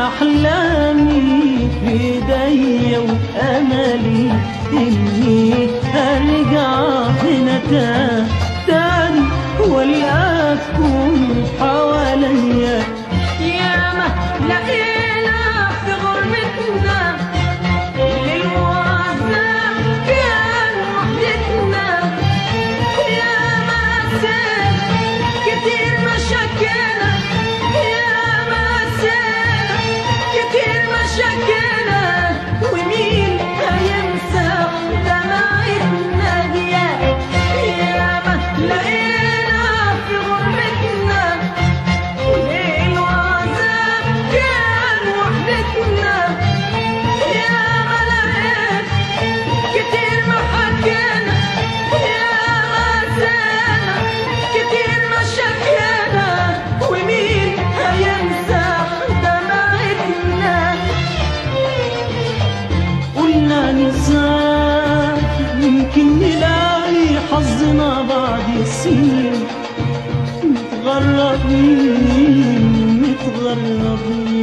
أحلامي في ايديا وأملي إني أرجع هنا تاني والقاكم حواليا. ياما لقينا في غربتنا الليل وعذاب كان وحدتنا، ياما سال كتير مشاكلنا، ياما سال كتير مشاكلنا، ومين هينسى دمعتنا دي؟ ياما لقينا في غربتنا ليل وعذاب كان وحدتنا، ياما لقيت كتير محاكينا، ياما سانا كتير مشاكلنا، ومين هينسى دمعتنا؟ قلنا نسافر يمكن نلاقي حظنا بعد السنين، متغربين متغربين.